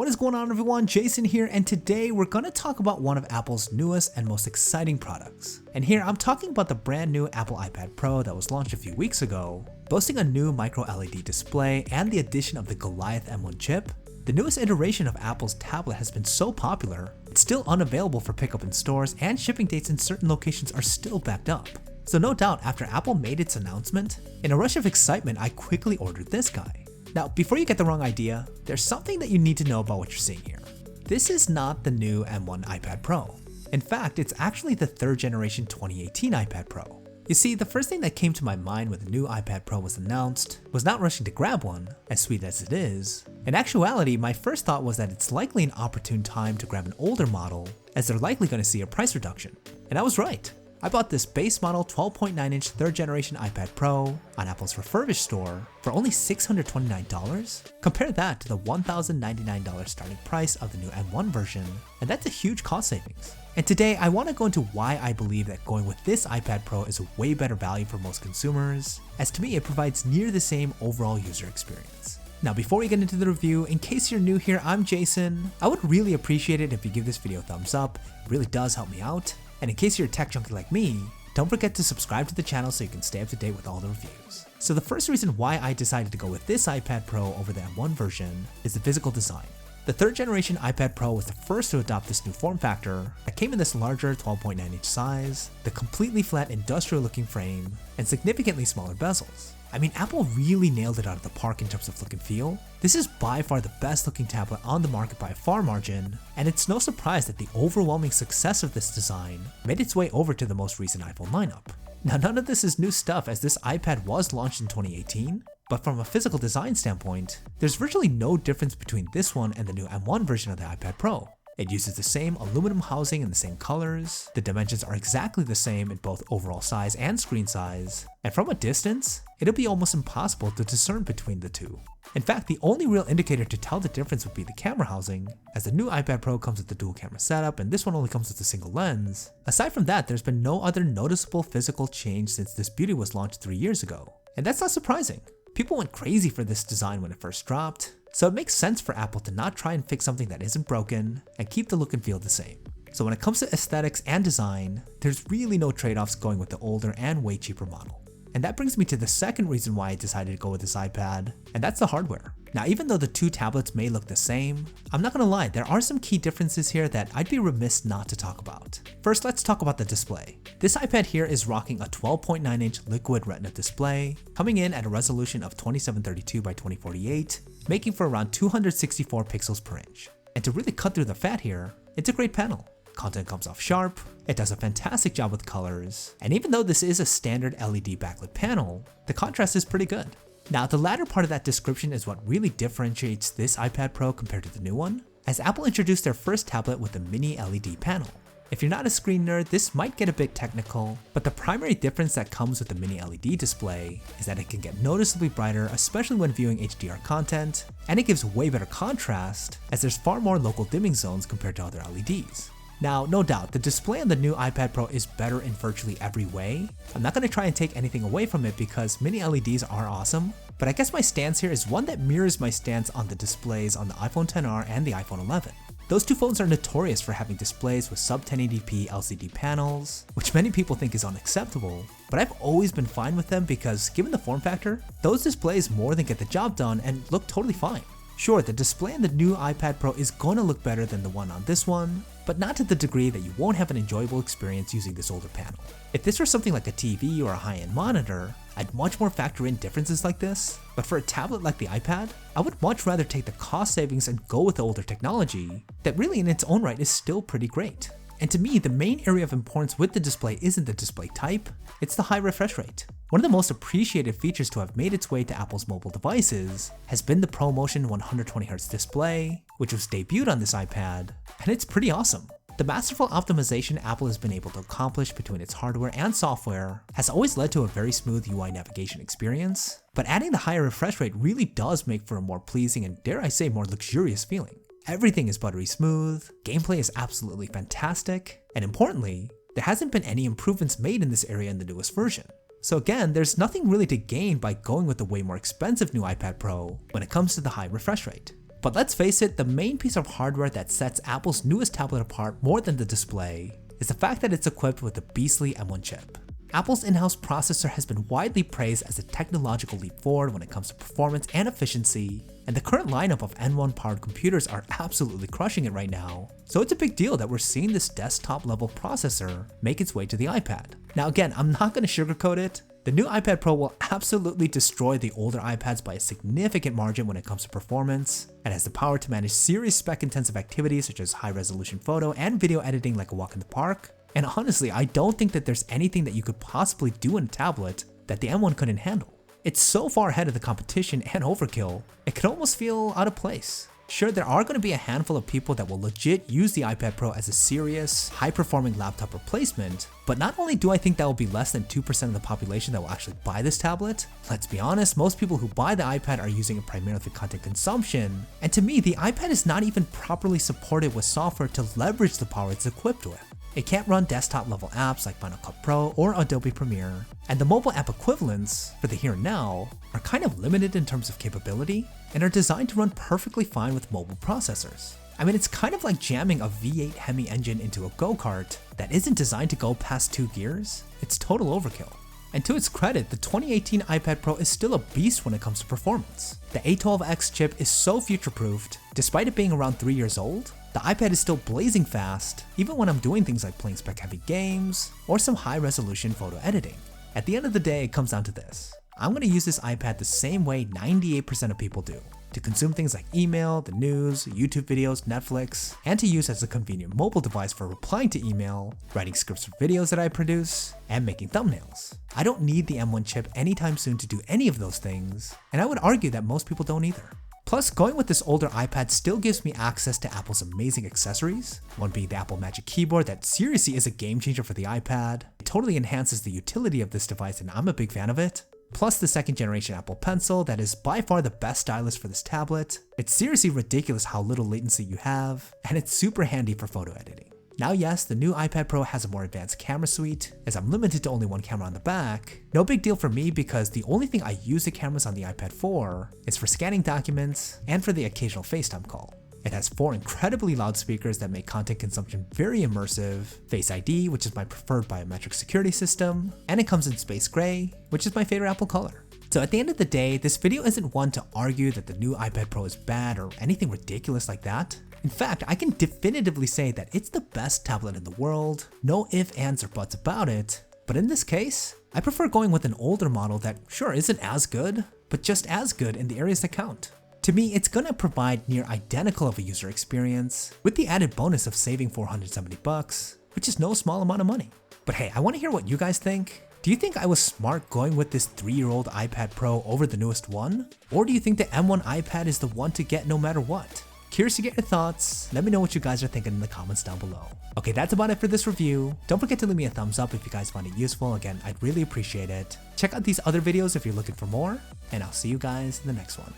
What is going on, everyone? Jason here, and today we're going to talk about one of Apple's newest and most exciting products. And here I'm talking about the brand new Apple iPad Pro that was launched a few weeks ago, boasting a new micro LED display and the addition of the Goliath M1 chip. The newest iteration of Apple's tablet has been so popular, it's still unavailable for pickup in stores, and shipping dates in certain locations are still backed up. So no doubt, after Apple made its announcement, in a rush of excitement, I quickly ordered this guy. Now, before you get the wrong idea, there's something that you need to know about what you're seeing here. This is not the new M1 iPad Pro. In fact, it's actually the third generation 2018 iPad Pro. You see, the first thing that came to my mind when the new iPad Pro was announced was not rushing to grab one, as sweet as it is. In actuality, my first thought was that it's likely an opportune time to grab an older model, as they're likely going to see a price reduction. And I was right. I bought this base model 12.9-inch 3rd generation iPad Pro on Apple's refurbished store for only $629. Compare that to the $1,099 starting price of the new M1 version, and that's a huge cost savings. And today I want to go into why I believe that going with this iPad Pro is a way better value for most consumers, as to me it provides near the same overall user experience. Now, before we get into the review, in case you're new here, I'm Jason. I would really appreciate it if you give this video a thumbs up. It really does help me out. And in case you're a tech junkie like me, don't forget to subscribe to the channel so you can stay up to date with all the reviews. So the first reason why I decided to go with this iPad Pro over the M1 version is the physical design. The 3rd generation iPad Pro was the first to adopt this new form factor that came in this larger 12.9-inch size, the completely flat industrial looking frame, and significantly smaller bezels. I mean, Apple really nailed it out of the park in terms of look and feel. This is by far the best looking tablet on the market by a far margin, and it's no surprise that the overwhelming success of this design made its way over to the most recent iPhone lineup. Now, none of this is new stuff, as this iPad was launched in 2018, but from a physical design standpoint, there's virtually no difference between this one and the new M1 version of the iPad Pro. It uses the same aluminum housing in the same colors, the dimensions are exactly the same in both overall size and screen size, and from a distance, it'll be almost impossible to discern between the two. In fact, the only real indicator to tell the difference would be the camera housing, as the new iPad Pro comes with the dual camera setup and this one only comes with a single lens. Aside from that, there's been no other noticeable physical change since this beauty was launched 3 years ago. And that's not surprising. People went crazy for this design when it first dropped, so it makes sense for Apple to not try and fix something that isn't broken and keep the look and feel the same. So when it comes to aesthetics and design, there's really no trade-offs going with the older and way cheaper model. And that brings me to the second reason why I decided to go with this iPad, and that's the hardware. Now, even though the two tablets may look the same, I'm not gonna lie, there are some key differences here that I'd be remiss not to talk about. First, let's talk about the display. This iPad here is rocking a 12.9-inch liquid retina display, coming in at a resolution of 2732 by 2048, making for around 264 pixels per inch. And to really cut through the fat here, it's a great panel. Content comes off sharp, it does a fantastic job with colors, and even though this is a standard LED backlit panel, the contrast is pretty good. Now, the latter part of that description is what really differentiates this iPad Pro compared to the new one, as Apple introduced their first tablet with a mini LED panel. If you're not a screen nerd, this might get a bit technical, but the primary difference that comes with the mini LED display is that it can get noticeably brighter, especially when viewing HDR content, and it gives way better contrast, as there's far more local dimming zones compared to other LEDs. Now, no doubt, the display on the new iPad Pro is better in virtually every way. I'm not going to try and take anything away from it because mini LEDs are awesome, but I guess my stance here is one that mirrors my stance on the displays on the iPhone XR and the iPhone 11. Those two phones are notorious for having displays with sub 1080p LCD panels, which many people think is unacceptable, but I've always been fine with them because given the form factor, those displays more than get the job done and look totally fine. Sure, the display on the new iPad Pro is going to look better than the one on this one, but not to the degree that you won't have an enjoyable experience using this older panel. If this were something like a TV or a high-end monitor, I'd much more factor in differences like this, but for a tablet like the iPad, I would much rather take the cost savings and go with the older technology that really in its own right is still pretty great. And to me, the main area of importance with the display isn't the display type, it's the high refresh rate. One of the most appreciated features to have made its way to Apple's mobile devices has been the ProMotion 120Hz display, which was debuted on this iPad, and it's pretty awesome. The masterful optimization Apple has been able to accomplish between its hardware and software has always led to a very smooth UI navigation experience, but adding the higher refresh rate really does make for a more pleasing and, dare I say, more luxurious feeling. Everything is buttery smooth, gameplay is absolutely fantastic, and importantly, there hasn't been any improvements made in this area in the newest version. So again, there's nothing really to gain by going with the way more expensive new iPad Pro when it comes to the high refresh rate. But let's face it, the main piece of hardware that sets Apple's newest tablet apart more than the display is the fact that it's equipped with the beastly M1 chip. Apple's in-house processor has been widely praised as a technological leap forward when it comes to performance and efficiency, and the current lineup of M1 powered computers are absolutely crushing it right now. So it's a big deal that we're seeing this desktop level processor make its way to the iPad. Now again, I'm not going to sugarcoat it. The new iPad Pro will absolutely destroy the older iPads by a significant margin when it comes to performance, and has the power to manage serious spec-intensive activities such as high-resolution photo and video editing like a walk in the park. And honestly, I don't think that there's anything that you could possibly do in a tablet that the M1 couldn't handle. It's so far ahead of the competition and overkill, it could almost feel out of place. Sure, there are going to be a handful of people that will legit use the iPad Pro as a serious, high-performing laptop replacement, but not only do I think that will be less than 2% of the population that will actually buy this tablet, let's be honest, most people who buy the iPad are using it primarily for content consumption, and to me, the iPad is not even properly supported with software to leverage the power it's equipped with. It can't run desktop level apps like Final Cut Pro or Adobe Premiere, and the mobile app equivalents for the here and now are kind of limited in terms of capability and are designed to run perfectly fine with mobile processors. I mean, it's kind of like jamming a V8 Hemi engine into a go-kart that isn't designed to go past 2 gears. It's total overkill. And to its credit, the 2018 iPad Pro is still a beast when it comes to performance. The A12X chip is so future-proofed, despite it being around 3 years old. The iPad is still blazing fast, even when I'm doing things like playing spec-heavy games or some high-resolution photo editing. At the end of the day, it comes down to this. I'm going to use this iPad the same way 98% of people do, to consume things like email, the news, YouTube videos, Netflix, and to use as a convenient mobile device for replying to email, writing scripts for videos that I produce, and making thumbnails. I don't need the M1 chip anytime soon to do any of those things, and I would argue that most people don't either. Plus, going with this older iPad still gives me access to Apple's amazing accessories, one being the Apple Magic Keyboard that seriously is a game changer for the iPad. It totally enhances the utility of this device and I'm a big fan of it. Plus the 2nd generation Apple Pencil that is by far the best stylus for this tablet. It's seriously ridiculous how little latency you have, and it's super handy for photo editing. Now yes, the new iPad Pro has a more advanced camera suite, as I'm limited to only one camera on the back. No big deal for me because the only thing I use the cameras on the iPad for is for scanning documents and for the occasional FaceTime call. It has 4 incredibly loud speakers that make content consumption very immersive, Face ID, which is my preferred biometric security system, and it comes in space gray, which is my favorite Apple color. So at the end of the day, this video isn't one to argue that the new iPad Pro is bad or anything ridiculous like that. In fact, I can definitively say that it's the best tablet in the world, no ifs, ands, or buts about it, but in this case, I prefer going with an older model that sure isn't as good, but just as good in the areas that count. To me, it's gonna provide near identical of a user experience, with the added bonus of saving $470, which is no small amount of money. But hey, I wanna hear what you guys think. Do you think I was smart going with this 3-year-old iPad Pro over the newest one? Or do you think the M1 iPad is the one to get no matter what? Curious to get your thoughts. Let me know what you guys are thinking in the comments down below. Okay, that's about it for this review. Don't forget to leave me a thumbs up if you guys find it useful. Again, I'd really appreciate it. Check out these other videos if you're looking for more, and I'll see you guys in the next one.